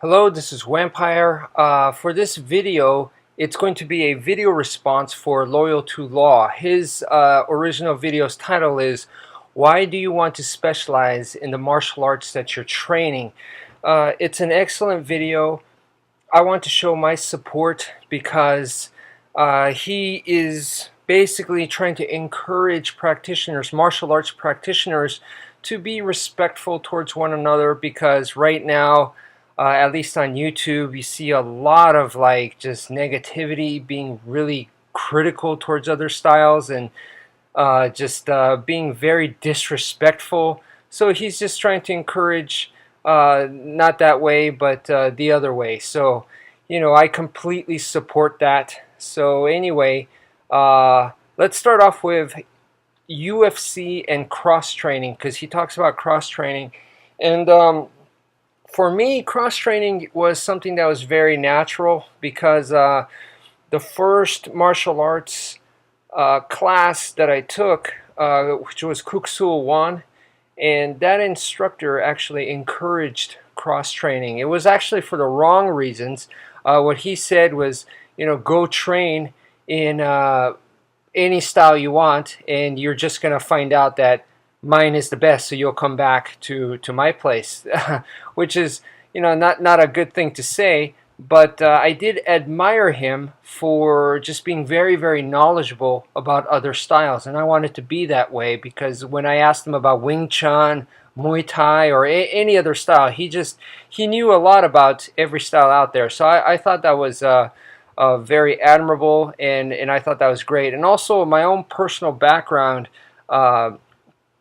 Hello, this is wmpyr. For this video, it's going to be a video response for Loyal to Law. His original video's title is, "Why do you want to specialize in the martial arts that you're training?" It's an excellent video. I want to show my support because he is basically trying to encourage practitioners, martial arts practitioners, to be respectful towards one another, because right now, at least on YouTube, you see a lot of just negativity, being really critical towards other styles, and just being very disrespectful. So he's just trying to encourage not that way, but the other way. So, I completely support that. So anyway, let's start off with UFC and cross training, because he talks about cross training. And for me, cross training was something that was very natural, because the first martial arts class that I took, which was Kuk Sool Won, and that instructor actually encouraged cross training. It was actually for the wrong reasons. What he said was, go train in any style you want, and you're just going to find out that mine is the best, so you'll come back to my place, which is, not a good thing to say. But I did admire him for just being very, very knowledgeable about other styles, and I wanted to be that way, because when I asked him about Wing Chun, Muay Thai, or any other style, he knew a lot about every style out there. So I thought that was very admirable, and I thought that was great. And also my own personal background,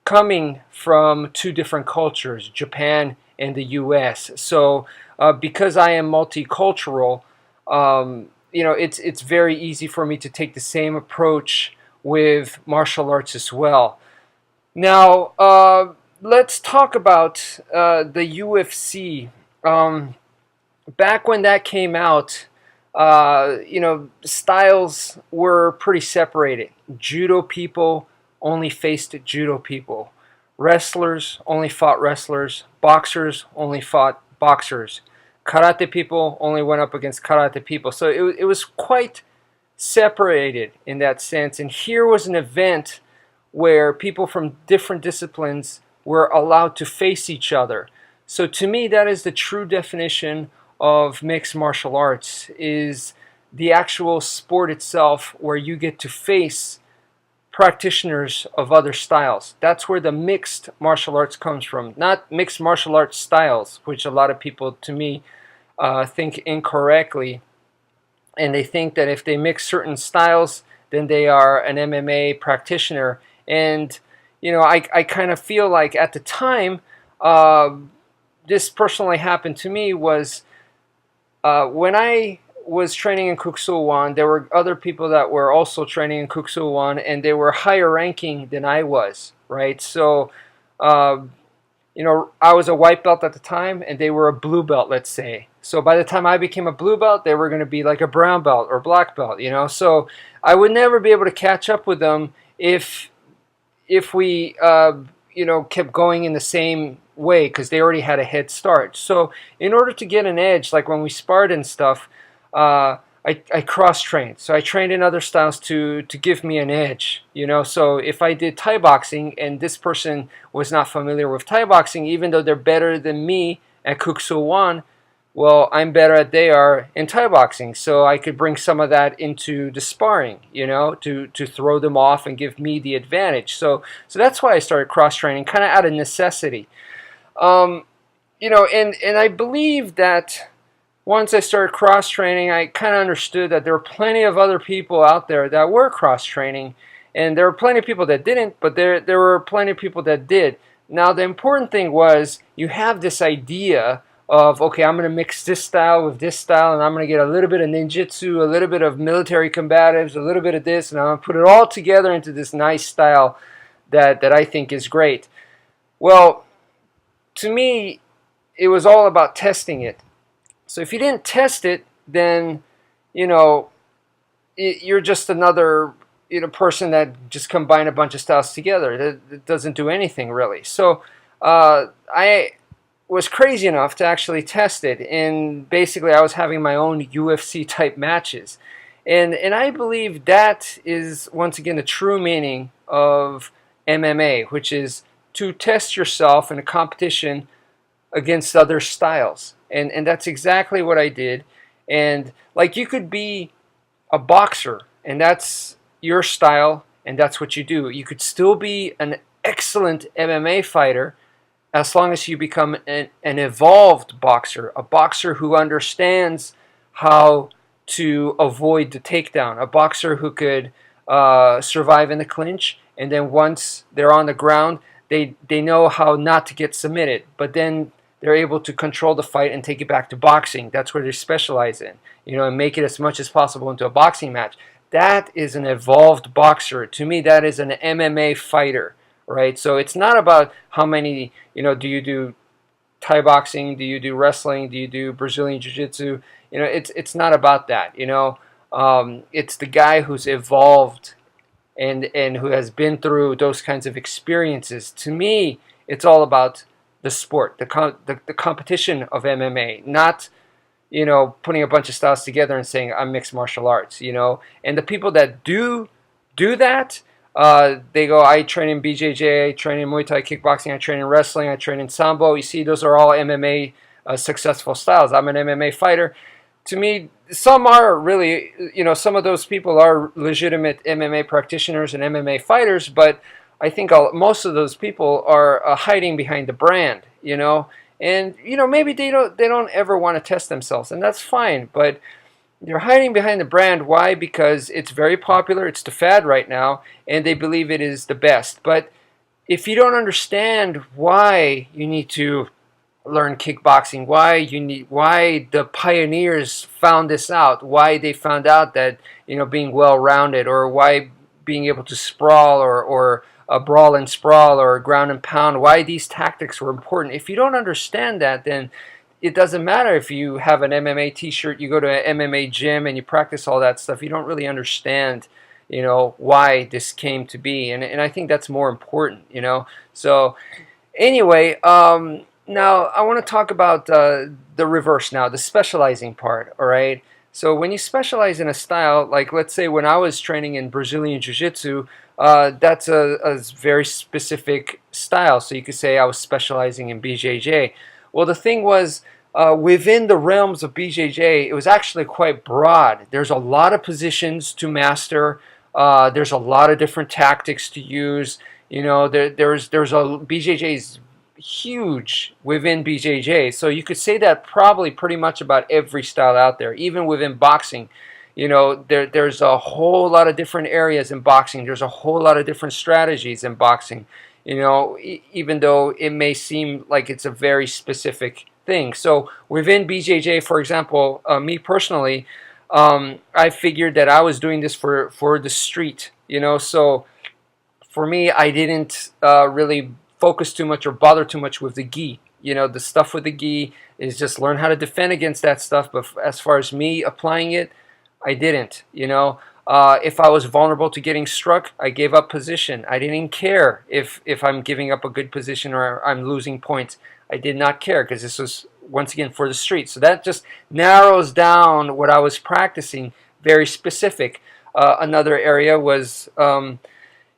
coming from two different cultures, Japan and the U.S. So because I am multicultural, it's very easy for me to take the same approach with martial arts as well. Now, let's talk about the UFC. Back when that came out, styles were pretty separated. Judo people only faced judo people. Wrestlers only fought wrestlers. Boxers only fought boxers. Karate people only went up against karate people. So it was quite separated in that sense. And here was an event where people from different disciplines were allowed to face each other. So to me, that is the true definition of mixed martial arts, is the actual sport itself, where you get to face practitioners of other styles. That's where the mixed martial arts comes from, not mixed martial arts styles, which a lot of people, to me, think incorrectly. And they think that if they mix certain styles, then they are an MMA practitioner. And I kind of feel like at the time, this personally happened to me, was when I was training in Kuk Sool Won, there were other people that were also training in Kuk Sool Won, and they were higher ranking than I was, right? So, I was a white belt at the time, and they were a blue belt, let's say. So by the time I became a blue belt, they were going to be like a brown belt or black belt, So I would never be able to catch up with them if we, kept going in the same way, because they already had a head start. So in order to get an edge, like when we sparred and stuff, I cross-trained. So I trained in other styles to give me an edge, So if I did Thai boxing and this person was not familiar with Thai boxing, even though they're better than me at Kuk Sool Won, well, I'm better at they are in Thai boxing. So I could bring some of that into the sparring, to throw them off and give me the advantage. So that's why I started cross-training, kind of out of necessity. And I believe that once I started cross-training, I kind of understood that there were plenty of other people out there that were cross-training, and there were plenty of people that didn't, but there were plenty of people that did. Now, the important thing was, you have this idea of, okay, I'm going to mix this style with this style, and I'm going to get a little bit of ninjutsu, a little bit of military combatives, a little bit of this, and I'm going to put it all together into this nice style that I think is great. Well, to me, it was all about testing it. So if you didn't test it, then, you're just another, person that just combined a bunch of styles together. That doesn't do anything, really. So I was crazy enough to actually test it, and basically I was having my own UFC type matches, and I believe that is once again the true meaning of MMA, which is to test yourself in a competition against other styles, and that's exactly what I did. And like, you could be a boxer and that's your style and that's what you do. You could still be an excellent MMA fighter as long as you become an evolved boxer, a boxer who understands how to avoid the takedown, a boxer who could survive in the clinch, and then once they're on the ground, they know how not to get submitted, but then they're able to control the fight and take it back to boxing. That's where they specialize in, and make it as much as possible into a boxing match. That is an evolved boxer. To me, that is an MMA fighter, right? So it's not about how many, do you do Thai boxing, do you do wrestling, do you do Brazilian Jiu-Jitsu? It's not about that, It's the guy who's evolved and who has been through those kinds of experiences. To me, it's all about the sport, the competition of MMA, not putting a bunch of styles together and saying I'm mixed martial arts. And the people that do that, they go, I train in BJJ, I train in Muay Thai, kickboxing, I train in wrestling, I train in Sambo. You see, those are all MMA successful styles. I'm an MMA fighter. To me, some are really, some of those people are legitimate MMA practitioners and MMA fighters, but I think most of those people are hiding behind the brand, and maybe they don't ever want to test themselves, and that's fine. But they're hiding behind the brand. Why? Because it's very popular. It's the fad right now, and they believe it is the best. But if you don't understand why you need to learn kickboxing, why the pioneers found this out, why they found out that being well-rounded, or why being able to sprawl or brawl and sprawl or ground and pound, why these tactics were important. If you don't understand that, then it doesn't matter if you have an MMA t-shirt, you go to an MMA gym and you practice all that stuff. You don't really understand, why this came to be. And I think that's more important, So anyway, now I want to talk about the reverse now, the specializing part, all right? So when you specialize in a style, like let's say when I was training in Brazilian Jiu-Jitsu, that's a very specific style. So you could say I was specializing in BJJ. Well, the thing was, within the realms of BJJ, it was actually quite broad. There's a lot of positions to master. There's a lot of different tactics to use. There's BJJ is huge within BJJ. So you could say that probably pretty much about every style out there, even within boxing. There's a whole lot of different areas in boxing. There's a whole lot of different strategies in boxing, even though it may seem like it's a very specific thing. So within BJJ, for example, me personally, I figured that I was doing this for the street, So for me, I didn't really focus too much or bother too much with the gi. The stuff with the gi is just learn how to defend against that stuff. But as far as me applying it, I didn't, if I was vulnerable to getting struck, I gave up position. I didn't care if I'm giving up a good position or I'm losing points. I did not care, because this was, once again, for the street. So that just narrows down what I was practicing, very specific. Another area was,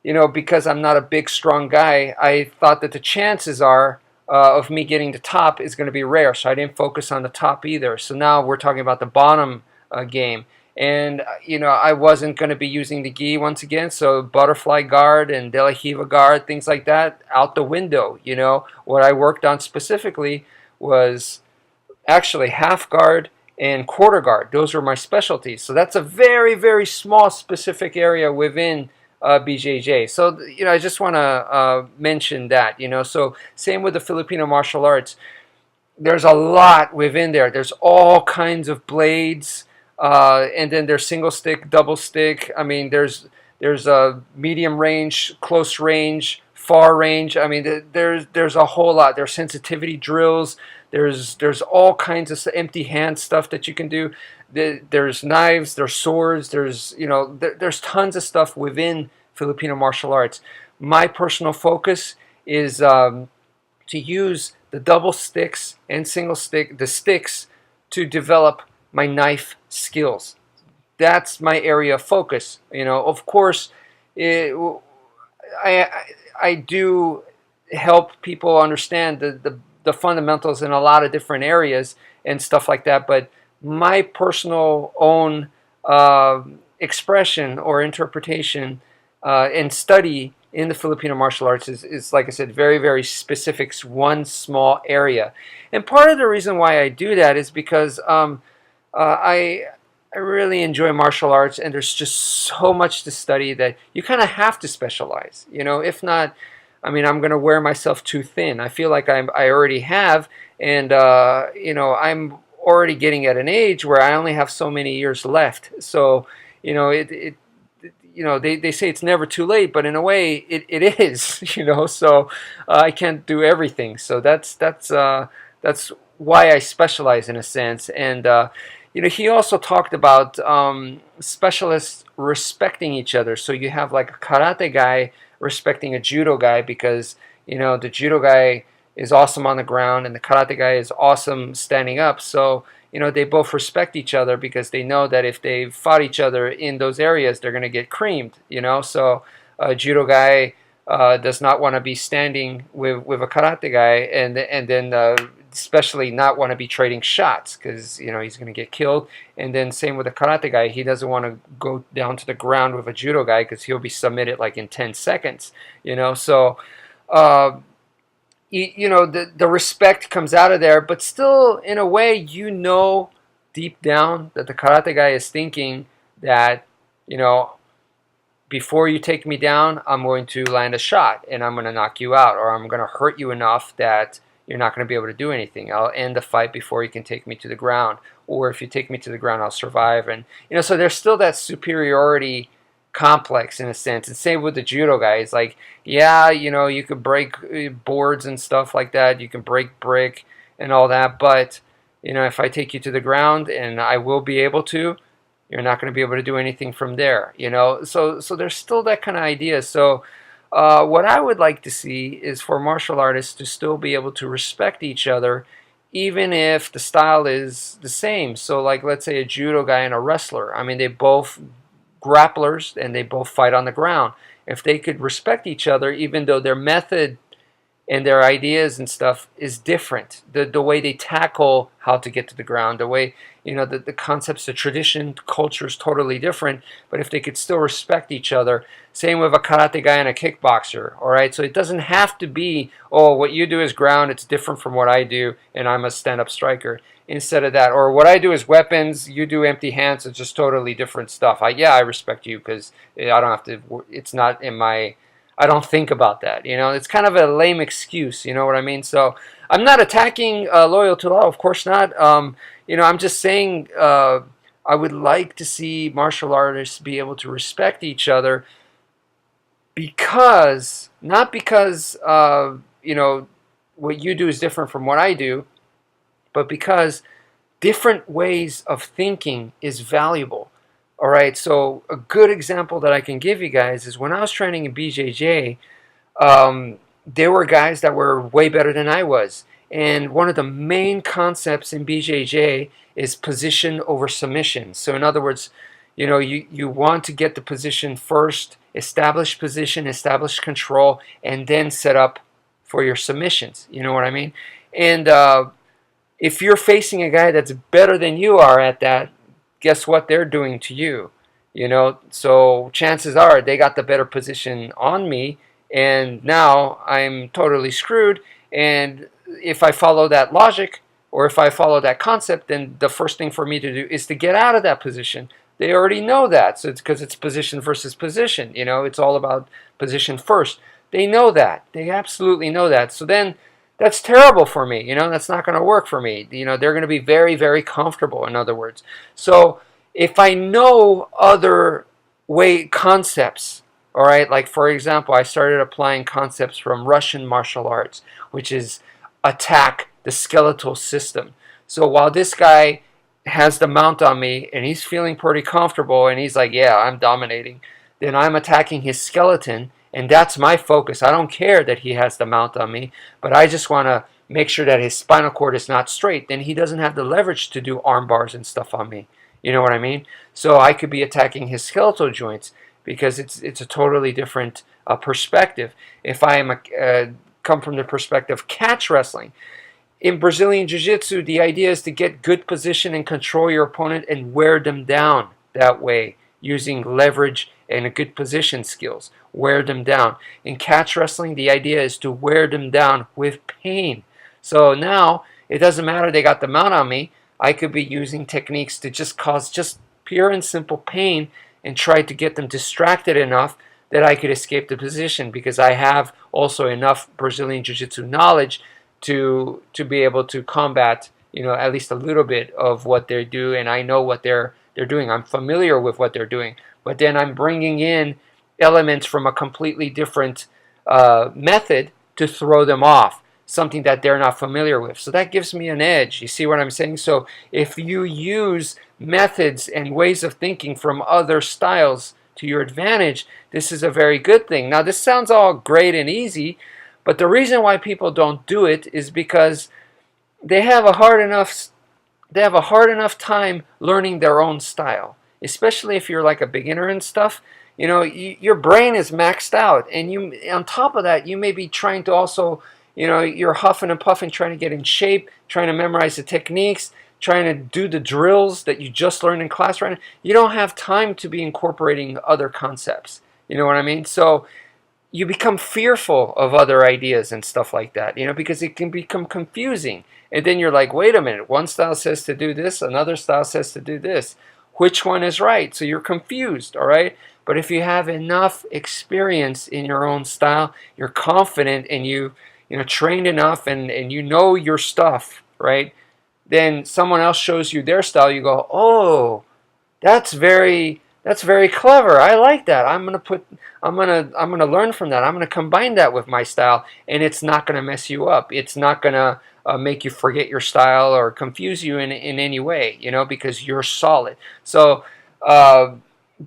because I'm not a big, strong guy, I thought that the chances are of me getting the top is going to be rare. So I didn't focus on the top either. So now we're talking about the bottom game. And, I wasn't going to be using the gi once again, so butterfly guard and De La Riva guard, things like that, out the window, What I worked on specifically was actually half guard and quarter guard. Those were my specialties. So that's a very, very small specific area within BJJ. So, I just want to mention that, So same with the Filipino martial arts. There's a lot within there. There's all kinds of blades. And then there's single stick, double stick. I mean, there's a medium range, close range, far range. I mean, there's a whole lot. There's sensitivity drills. There's all kinds of empty hand stuff that you can do. There's knives. There's swords. There's tons of stuff within Filipino martial arts. My personal focus is to use the double sticks and single stick, the sticks, to develop my knife skills. That's my area of focus. Of course, it, I, I do help people understand the fundamentals in a lot of different areas and stuff like that, but my personal own expression or interpretation and study in the Filipino martial arts is, like I said, very, very specific, one small area. And part of the reason why I do that is because I really enjoy martial arts, and there's just so much to study that you kind of have to specialize. If not, I mean, I'm going to wear myself too thin. I feel like I already have, and I'm already getting at an age where I only have so many years left. So, they say it's never too late, but in a way, it is. So I can't do everything. So that's why I specialize in a sense. And he also talked about specialists respecting each other. So you have like a karate guy respecting a judo guy because the judo guy is awesome on the ground and the karate guy is awesome standing up. So they both respect each other because they know that if they fought each other in those areas, they're going to get creamed. So a judo guy does not want to be standing with a karate guy, and then especially not want to be trading shots because he's going to get killed. And then same with the karate guy, he doesn't want to go down to the ground with a judo guy because he'll be submitted like in 10 seconds. So the respect comes out of there, but still in a way deep down that the karate guy is thinking that before you take me down, I'm going to land a shot and I'm going to knock you out, or I'm going to hurt you enough that you're not going to be able to do anything. I'll end the fight before you can take me to the ground, or if you take me to the ground, I'll survive. And so there's still that superiority complex in a sense. And same with the judo guy. It's like, yeah, you could break boards and stuff like that. You can break brick and all that, but if I take you to the ground, and I will be able to, you're not going to be able to do anything from there. So there's still that kind of idea. So what I would like to see is for martial artists to still be able to respect each other, even if the style is the same. So like, let's say a judo guy and a wrestler. I mean, they both grapplers and they both fight on the ground. If they could respect each other, even though their method and their ideas and stuff is different, the way they tackle how to get to the ground, the way the concepts, the tradition, culture is totally different, but if they could still respect each other. Same with a karate guy and a kickboxer. All right, so it doesn't have to be, oh, what you do is ground, it's different from what I do, and I'm a stand-up striker. Instead of that, or what I do is weapons, you do empty hands, it's just totally different stuff. I respect you because I don't have to, it's not in my, I don't think about that. It's kind of a lame excuse, you know what I mean? So I'm not attacking loyal to law, of course not. I'm just saying I would like to see martial artists be able to respect each other because, not because, what you do is different from what I do, but because different ways of thinking is valuable. All right, so a good example that I can give you guys is when I was training in BJJ, there were guys that were way better than I was. And one of the main concepts in BJJ is position over submission. So in other words, you want to get the position first, establish position, establish control, and then set up for your submissions. You know what I mean? And if you're facing a guy that's better than you are at that, guess what they're doing to you? So chances are they got the better position on me, and now I'm totally screwed. And if I follow that logic, or if I follow that concept, then the first thing for me to do is to get out of that position. They already know that, so it's because it's position versus position. It's all about position first. They know that. They absolutely know that. So then that's terrible for me. That's not going to work for me. They're going to be very, very comfortable, in other words. So if I know other concepts, all right, like for example, I started applying concepts from Russian martial arts, which is attack the skeletal system. So while this guy has the mount on me and he's feeling pretty comfortable and he's like, yeah, I'm dominating, then I'm attacking his skeleton, And that's my focus. I don't care that he has the mount on me, but I just want to make sure that his spinal cord is not straight. Then he doesn't have the leverage to do arm bars and stuff on me. You know what I mean? So I could be attacking his skeletal joints because it's a totally different perspective. If I am come from the perspective of catch wrestling, in Brazilian Jiu-Jitsu, the idea is to get good position and control your opponent and wear them down that way, using leverage and a good position skills. Wear them down. In catch wrestling, the idea is to wear them down with pain. So now, it doesn't matter they got the mount on me. I could be using techniques to just cause just pure and simple pain and try to get them distracted enough that I could escape the position, because I have also enough Brazilian Jiu-Jitsu knowledge to be able to combat, you know, at least a little bit of what they do, and I know what they're doing. I'm familiar with what they're doing, but then I'm bringing in elements from a completely different method to throw them off, something that they're not familiar with. So that gives me an edge. You see what I'm saying? So if you use methods and ways of thinking from other styles to your advantage, this is a very good thing. Now, this sounds all great and easy, but the reason why people don't do it is because they have a hard enough time learning their own style. Especially if you're like a beginner and stuff, you know, your brain is maxed out, and you, on top of that, you may be trying to also, you know, you're huffing and puffing, trying to get in shape, trying to memorize the techniques, trying to do the drills that you just learned in class right now. You don't have time to be incorporating other concepts. You know what I mean? So you become fearful of other ideas and stuff like that, you know, because it can become confusing. And then you're like, wait a minute, one style says to do this, another style says to do this. Which one is right? So you're confused, all right? But if you have enough experience in your own style, you're confident, and you know, trained enough, and you know your stuff, right? Then someone else shows you their style, you go, oh, that's very clever. I like that. I'm gonna learn from that. I'm gonna combine that with my style, and it's not gonna mess you up. It's not gonna make you forget your style or confuse you in any way, you know, because you're solid. So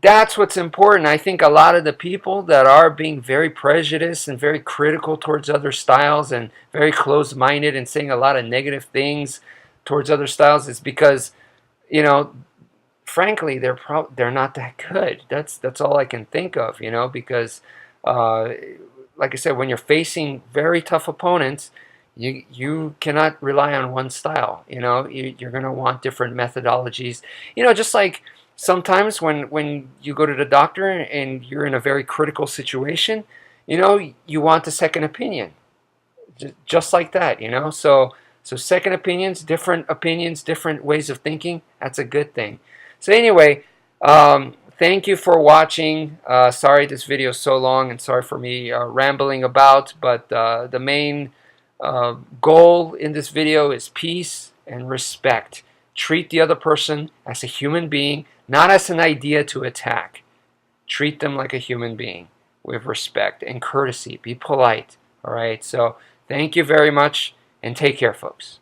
that's what's important. I think a lot of the people that are being very prejudiced and very critical towards other styles and very closed-minded and saying a lot of negative things towards other styles is because, you know, frankly, they're not that good. That's all I can think of, you know, because like I said, when you're facing very tough opponents, you cannot rely on one style. You know, you're going to want different methodologies. You know, just like sometimes when you go to the doctor and you're in a very critical situation, you know, you want a second opinion, just like that. You know, so second opinions, different ways of thinking. That's a good thing. So anyway, thank you for watching. Sorry this video is so long, and sorry for me rambling about, but the main goal in this video is peace and respect. Treat the other person as a human being, not as an idea to attack. Treat them like a human being with respect and courtesy. Be polite. All right, so thank you very much, and take care, folks.